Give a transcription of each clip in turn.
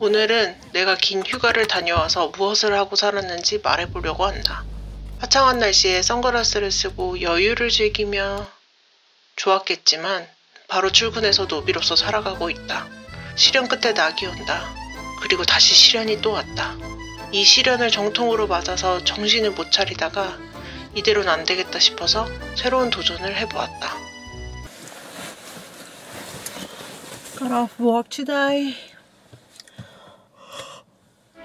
오늘은 내가 긴 휴가를 다녀와서 무엇을 하고 살았는지 말해보려고 한다. 화창한 날씨에 선글라스를 쓰고 여유를 즐기며 좋았겠지만 바로 출근해서도 비로소 살아가고 있다. 시련 끝에 낙이 온다. 그리고 다시 시련이 또 왔다. 이 시련을 정통으로 맞아서 정신을 못 차리다가 이대로는 안 되겠다 싶어서 새로운 도전을 해보았다. Got off work today.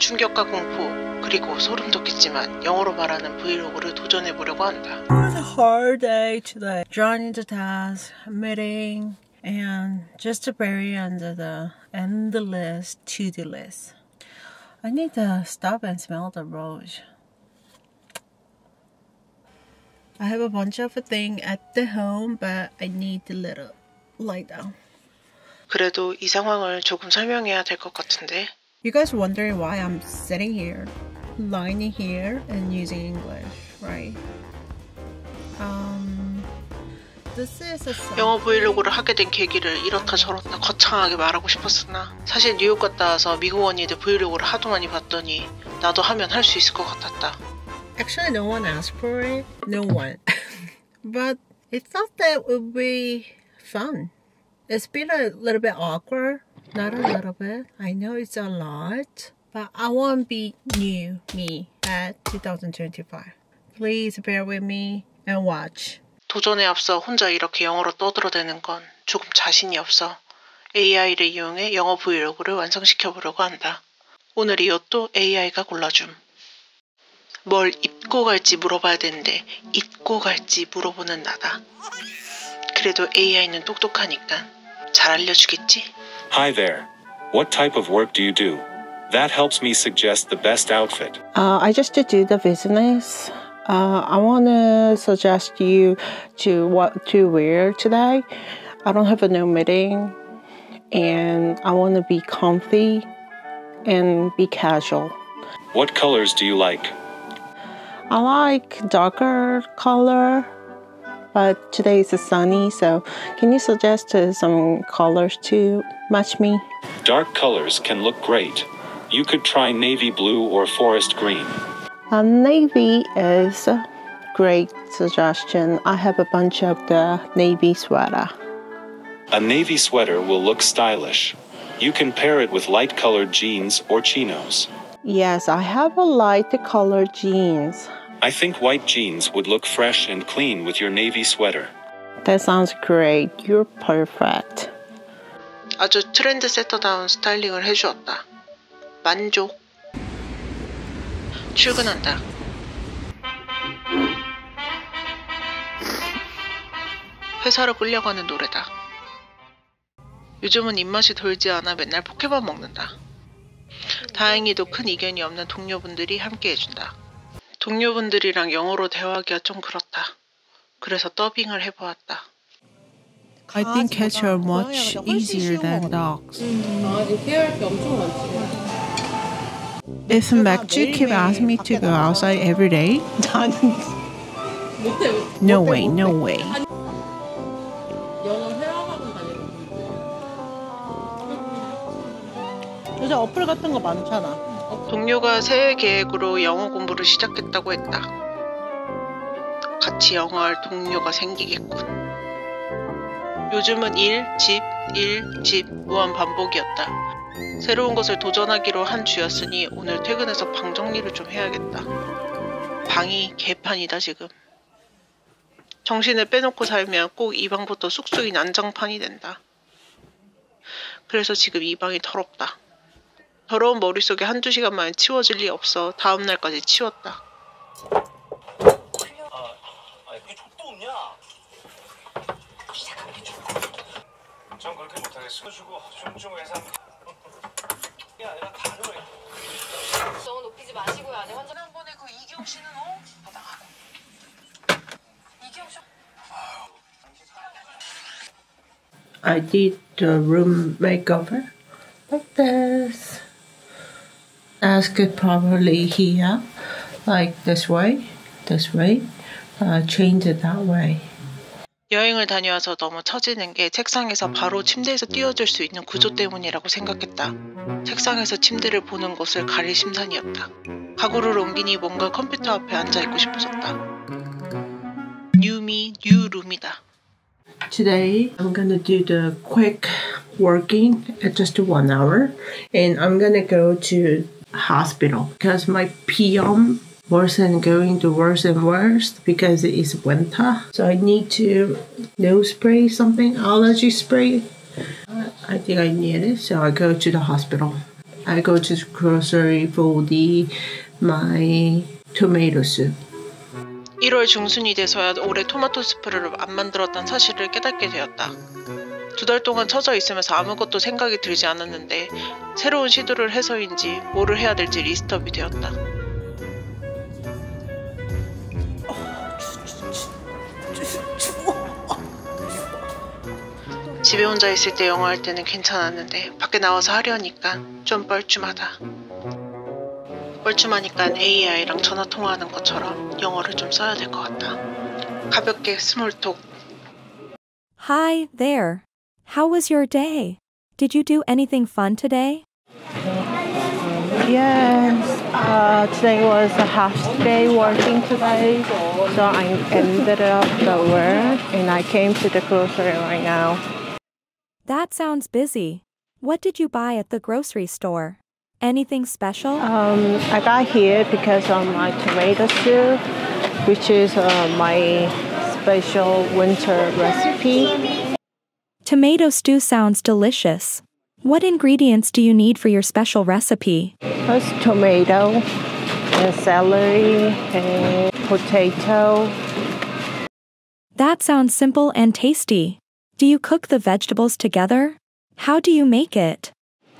충격과 공포, 그리고 소름 돋겠지만 영어로 말하는 브이로그를 도전해보려고 한다. It was a hard day today. Joining the task, meeting, and just to bury under the endless to-do list. I need to stop and smell the rose. I have a bunch of things at the home, but I need a little lie down. 그래도 이 상황을 조금 설명해야 될 것 같은데. You guys wondering why I'm sitting here, lying here, and using English, right? 영어 브이로그를 하게 된 계기를 이렇다 저렇다 거창하게 말하고 싶었으나 사실 뉴욕 갔다 와서 미국 언니들 브이로그를 하도 많이 봤더니 나도 하면 할 수 있을 것 같았다. Actually, no one asked for it. No one. But I thought that would be fun. It's been a little bit awkward. Not a little bit. I know it's a lot. But I want to be new me at 2025. Please bear with me and watch. 도전에 앞서 혼자 이렇게 영어로 떠들어대는 건 조금 자신이 없어 AI를 이용해 영어 브이로그를 완성시켜보려고 한다. 오늘 이 옷도 AI가 골라줌. 뭘 입고 갈지 물어봐야 되는데 입고 갈지 물어보는 나다. 그래도 AI는 똑똑하니까 잘 알려주겠지? Hi there. What type of work do you do? That helps me suggest the best outfit. I just do the business. I want to suggest you to what to wear today. I don't have a no meeting and I want to be comfy and be casual. What colors do you like? I like darker color, but today is sunny, so can you suggest some colors to match me? Dark colors can look great. You could try navy blue or forest green. Navy is a great suggestion. I have a bunch of the navy sweater. A navy sweater will look stylish. You can pair it with light-colored jeans or chinos. Yes, I have a light-colored jeans. I think white jeans would look fresh and clean with your navy sweater. That sounds great. You're perfect. 아주 트렌드세터다운 스타일링을 해주었다. 만족. 출근한다. 회사로 끌려가는 노래다. 요즘은 입맛이 돌지 않아 맨날 포켓몬 먹는다. 다행히도 큰 이견이 없는 동료분들이 함께 해준다. 동료분들이랑 영어로 대화하기가 좀 그렇다. 그래서 더빙을 해보았다. I think cats are much easier than dogs. 대화할 게 엄청 많지. If Macju keep asking me to go outside every day, no way, no way. 영어 회화학원 다니는 요새 어플 같은 거 많잖아. 동료가 새해 계획으로 영어 공부를 시작했다고 했다. 같이 영어할 동료가 생기겠군. 요즘은 일, 집, 무한 반복이었다. 새로운 것을 도전하기로 한 주였으니 오늘 퇴근해서 방 정리를 좀 해야겠다. 방이 개판이다 지금. 정신을 빼놓고 살면 꼭 이 방부터 쑥쑥이 난장판이 된다. 그래서 지금 이 방이 더럽다. 더러운 머릿속에 한두 시간 만에 치워질 리 없어 다음 날까지 치웠다. 그게 족도 없냐? 시작하는 게 좋아. 전 그렇게 못하겠어. 주고 좀 외상. 이게 아니라 가능해. 너무 높이지 마시고요. 안에 환자 한 번에 그 이기영 씨는 바닥하고. 이기영 씨. I did the room makeover like this. Ask it properly here, like this way, change it that way. 여행을 다녀와서 너무 처지는 게 책상에서 바로 침대에서 띄워줄 수 있는 구조 때문이라고 생각했다. 책상에서 침대를 보는 것을 가릴 심산이었다. 가구를 옮기니 뭔가 컴퓨터 앞에 앉아있고 싶어졌다. 뉴미, 뉴룸이다. Today, I'm gonna do the quick working at just 1 hour, and I'm gonna go to hospital because my PM wasn't going to worse and worse because it's winter. So I need to nose spray something, allergy spray. I think I need it, so I go to the hospital. I go to the grocery for my tomato soup. 1월 중순이 돼서야 올해 토마토 스프를 안 만들었다는 사실을 깨닫게 되었다. 2달 동안 처져 있으면서 아무것도 생각이 들지 않았는데 새로운 시도를 해서인지 뭐를 해야 될지 리스트업이 되었다. 집에 혼자 있을 때 영어 할 때는 괜찮았는데 밖에 나와서 하려니까 좀 뻘쭘하다. 뻘쭘하니까 AI랑 전화 통화하는 것처럼 영어를 좀 써야 될 것 같다. 가볍게 스몰톡. Hi there. How was your day? Did you do anything fun today? Yes, today was a half day working today, so I ended up the work and I came to the grocery right now. That sounds busy. What did you buy at the grocery store? Anything special? I got here because of my tomato soup, which is my special winter recipe. Tomato stew sounds delicious. What ingredients do you need for your special recipe? First, tomato, and celery, and potato. That sounds simple and tasty. Do you cook the vegetables together? How do you make it?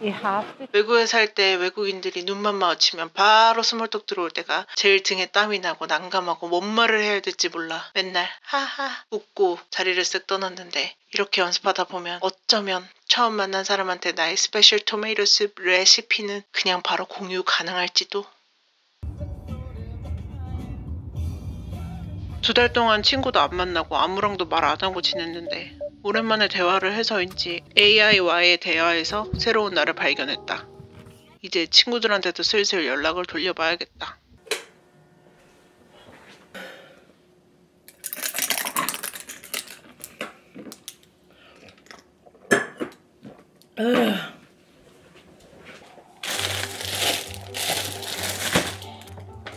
You have to. 외국에 살 때 외국인들이 눈만 마주치면 바로 스몰톡 들어올 때가 제일 등에 땀이 나고 난감하고 뭔 말을 해야 될지 몰라 맨날 하하 웃고 자리를 쓱 떠났는데 이렇게 연습하다 보면 어쩌면 처음 만난 사람한테 나의 스페셜 토마토 숲 레시피는 그냥 바로 공유 가능할지도. 2달 동안 친구도 안 만나고 아무랑도 말 안 하고 지냈는데 오랜만에 대화를 해서인지 AI와의 대화에서 새로운 나를 발견했다. 이제 친구들한테도 슬슬 연락을 돌려봐야겠다.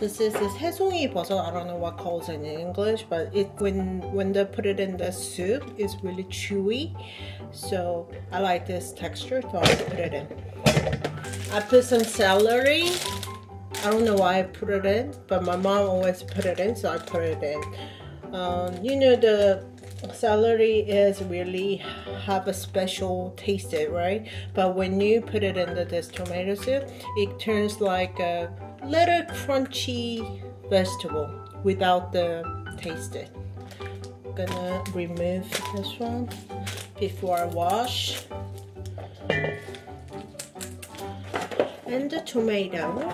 This is 새송이 버섯. I don't know what calls it in English, but when they put it in the soup, it's really chewy. So I like this texture, so I put it in. I put some celery. I don't know why I put it in, but my mom always put it in, so I put it in. You know, the celery is really have a special taste, right? But when you put it into this tomato soup, it turns like a little crunchy vegetable without the taste. I'm gonna remove this one before I wash. And the tomato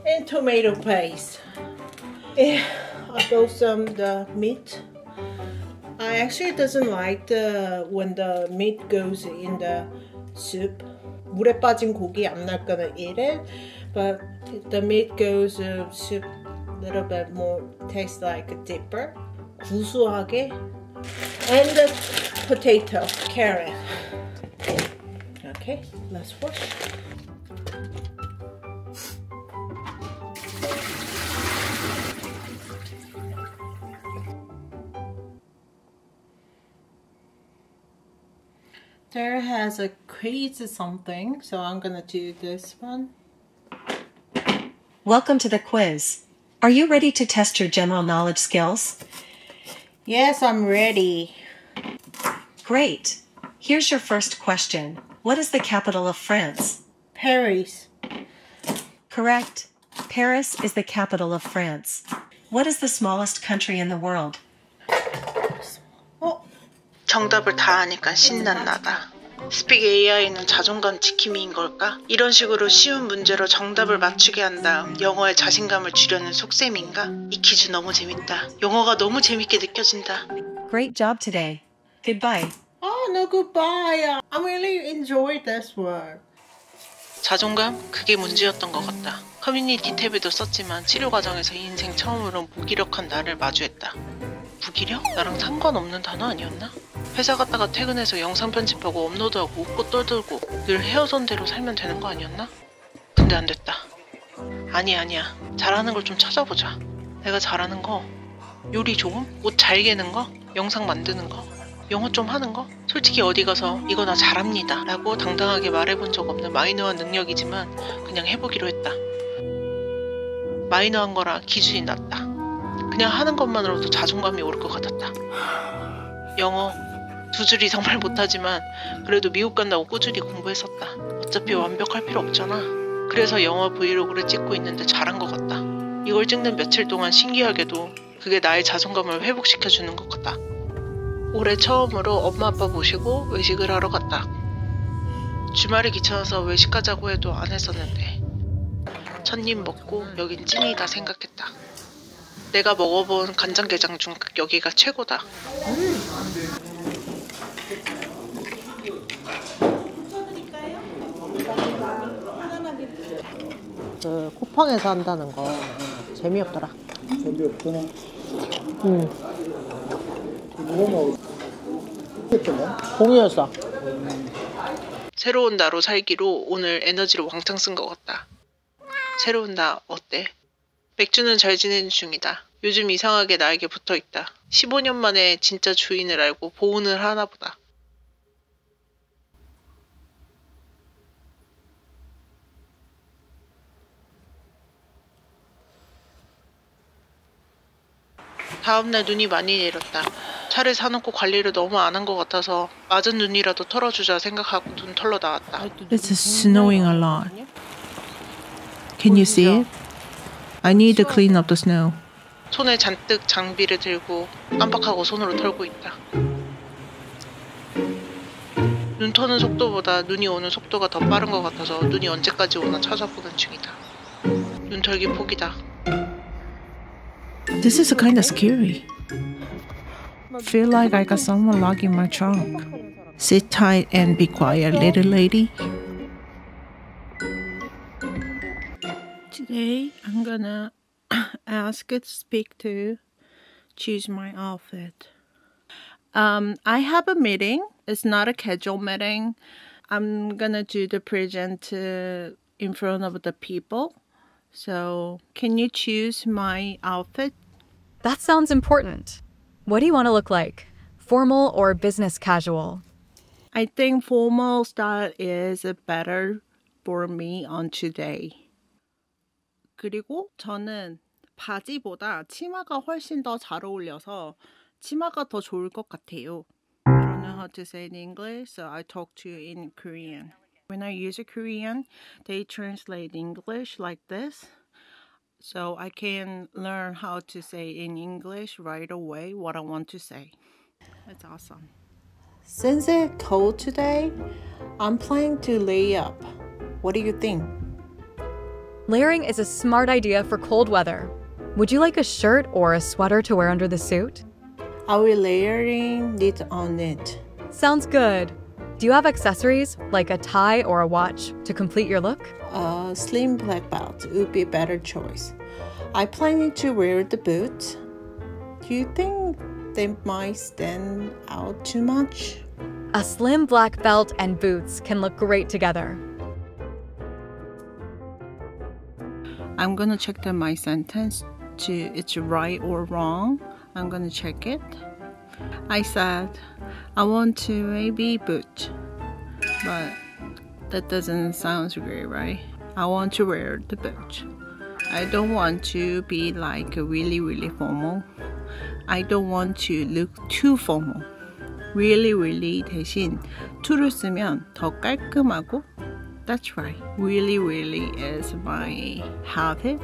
and tomato paste. And I got some the meat. I actually doesn't like when the meat goes in the soup. 물에 빠진 고기, I'm not gonna eat it. But the meat goes soup a little bit more, tastes like deeper. 구수하게. And the potato, carrot. Okay, let's wash. There has a crazy something, so I'm gonna do this one. Welcome to the quiz. Are you ready to test your general knowledge skills? Yes, I'm ready. Great. Here's your first question. What is the capital of France? Paris. Correct. Paris is the capital of France. What is the smallest country in the world? 정답을 다 아니까 신난나다. 스픽 AI는 자존감 지킴이인 걸까? 이런 식으로 쉬운 문제로 정답을 맞추게 한 다음 영어에 자신감을 주려는 속셈인가? 이 퀴즈 너무 재밌다. 영어가 너무 재밌게 느껴진다. Great job today. Goodbye. Oh, no, goodbye. I really enjoyed this work. 자존감? 그게 문제였던 것 같다. 커뮤니티 탭에도 썼지만 치료 과정에서 인생 처음으로 무기력한 나를 마주했다. 무기력? 나랑 상관없는 단어 아니었나? 회사 갔다가 퇴근해서 영상 편집하고 업로드하고 웃고 떠들고 늘 해오던 대로 살면 되는 거 아니었나? 근데 안 됐다. 아니야. 잘하는 걸 좀 찾아보자. 내가 잘하는 거 요리 조금? 옷 잘 개는 거? 영상 만드는 거? 영어 좀 하는 거? 솔직히 어디 가서 이거 나 잘합니다 라고 당당하게 말해본 적 없는 마이너한 능력이지만 그냥 해보기로 했다. 마이너한 거라 기준이 낮다. 그냥 하는 것만으로도 자존감이 오를 것 같았다. 영어 2줄 이상말 못하지만 그래도 미국 간다고 꾸준히 공부했었다. 어차피 완벽할 필요 없잖아. 그래서 영어 브이로그를 찍고 있는데 잘한 것 같다. 이걸 찍는 며칠 동안 신기하게도 그게 나의 자존감을 회복시켜주는 것 같다. 올해 처음으로 엄마 아빠 모시고 외식을 하러 갔다. 주말이 귀찮아서 외식 가자고 해도 안 했었는데 첫 입 먹고 여긴 찐이다 생각했다. 내가 먹어본 간장게장 중 여기가 최고다. 그 쿠팡에서 한다는 거 재미없더라. 재미없구나. 공이었어. 새로운 나로 살기로 오늘 에너지를 왕창 쓴 것 같다. 새로운 나 어때? 맥주는 잘 지내는 중이다. 요즘 이상하게 나에게 붙어있다. 15년 만에 진짜 주인을 알고 보온을 하나 보다. 다음날 눈이 많이 내렸다. 차를 사놓고 관리를 너무 안 한 것 같아서 맞은 눈이라도 털어주자 생각하고 눈 털러 나왔다. It's snowing a lot. Can you see it? I need to clean up the snow. 손에 잔뜩 장비를 들고 깜빡하고 손으로 털고 있다. 눈 터는 속도보다 눈이 오는 속도가 더 빠른 것 같아서 눈이 언제까지 오나 찾아보는 중이다. 눈 털기 포기다. This is kind of scary. Feel like I got someone locking my trunk. Sit tight and be quiet, little lady. Today I'm gonna ask it to speak to choose my outfit. I have a meeting. It's not a casual meeting. I'm gonna do the present in front of the people. So can you choose my outfit? That sounds important. What do you want to look like? Formal or business casual? I think formal style is better for me on today. 그리고 저는 바지보다 치마가 훨씬 더 잘 어울려서 치마가 더 좋을 것 같아요. I don't know how to say it in English, so I talk to you in Korean. When I use a Korean, they translate English like this. So I can learn how to say in English right away what I want to say. It's awesome. Since it's cold today, I'm planning to lay up. What do you think? Layering is a smart idea for cold weather. Would you like a shirt or a sweater to wear under the suit? I will layering knit on it. Sounds good. Do you have accessories, like a tie or a watch, to complete your look? A slim black belt would be a better choice. I planning to wear the boots. Do you think they might stand out too much? A slim black belt and boots can look great together. I'm gonna check that my sentence to it's right or wrong. I'm gonna check it. I said I want to maybe boot, but that doesn't sound great, right? I want to wear the boot. I don't want to be like really formal. I don't want to look too formal. really 대신 to를 쓰면 더 깔끔하고. That's right. Really is my habit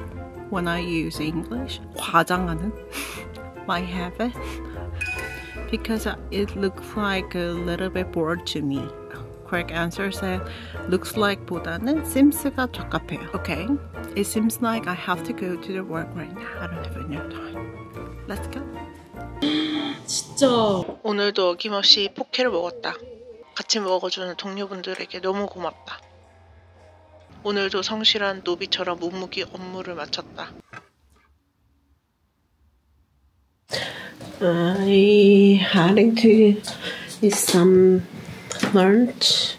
when I use English. 화장하는 my habit. Because it looks like a little bit bored to me. correct answer said looks like 보다는 sims가 적합해요. Okay, it seems like I have to go to the work right now. I don't have enough time. Let's go. 진짜 오늘도 어김없이 포케를 먹었다. 같이 먹어주는 동료분들에게 너무 고맙다. 오늘도 성실한 노비처럼 묵묵히 업무를 마쳤다. I having to eat some lunch.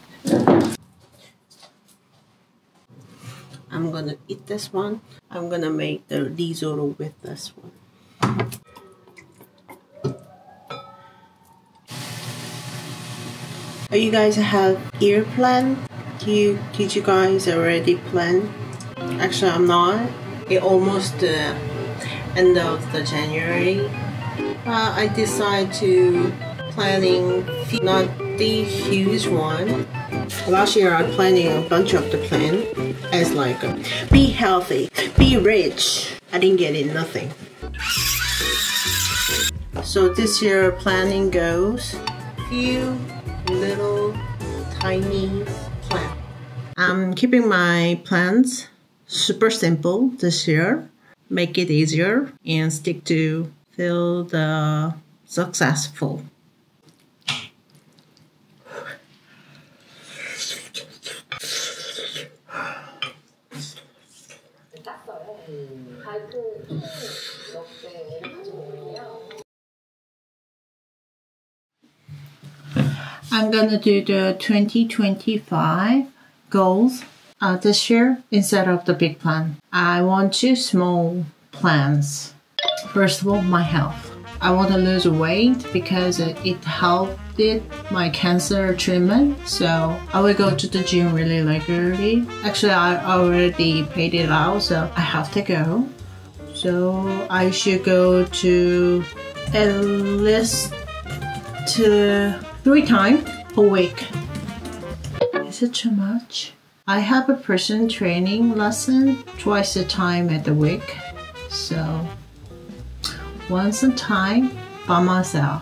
I'm gonna eat this one. I'm gonna make the risotto with this one. Oh, you guys have year plan? Did you guys already plan? Actually, I'm not. It almost end of the January. I decided to planning not the huge one. Last year I planning a bunch of the plan as like be healthy, be rich. I didn't get it, nothing. So this year planning goes few little tiny plans. I'm keeping my plans super simple this year. Make it easier and stick to feel the successful. I'm gonna do the 2025 goals this year instead of the big plan. I want 2 small plans. First of all, my health. I want to lose weight because it helped my cancer treatment. So I will go to the gym really regularly. Actually, I already paid it out, so I have to go. So I should go to at least 3 times a week. Is it too much? I have a person training lesson twice a time at the week. So once a time by myself.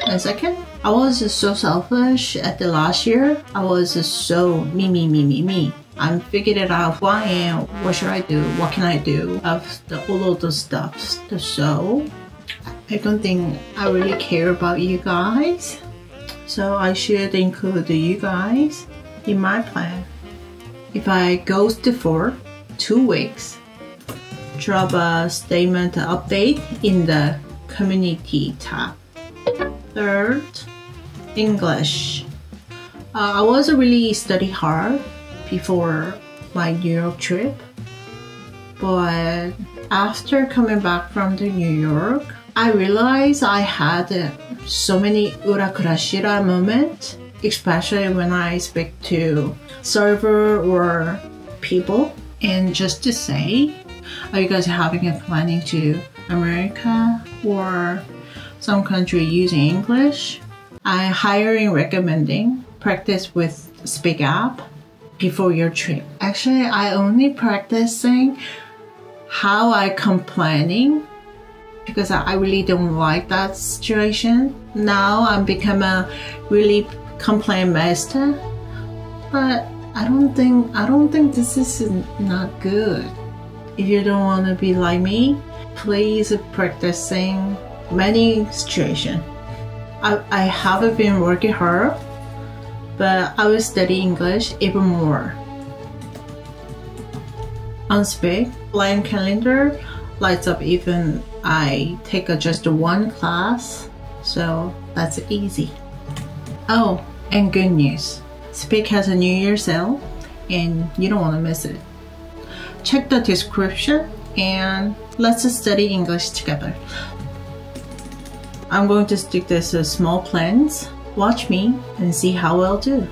And second, I was so selfish at the last year. I was so me. I figured it out who I am, what should I do, what can I do of all of those stuff. So I don't think I really care about you guys. So I should include you guys in my plan. If I go for 2 weeks, drop a statement update in the community tab. Third, English. I was really study hard before my New York trip, but after coming back from the New York, I realized I had so many urakurashira moments, especially when I speak to server or people. And just to say, are you guys having a planning to America or some country using English? I highly recommending practice with Speak App before your trip. Actually, I only practicing how I complaining because I really don't like that situation. Now I'm become a really complaint master, but I don't think this is not good. If you don't want to be like me, please practicing many situations. I haven't been working hard, but I will study English even more. On Speak, Lion Calendar lights up even I take just 1 class, so that's easy. Oh, and good news. Speak has a New Year sale, and you don't want to miss it. Check the description and let's study English together. I'm going to stick this small plans. Watch me and see how I'll do.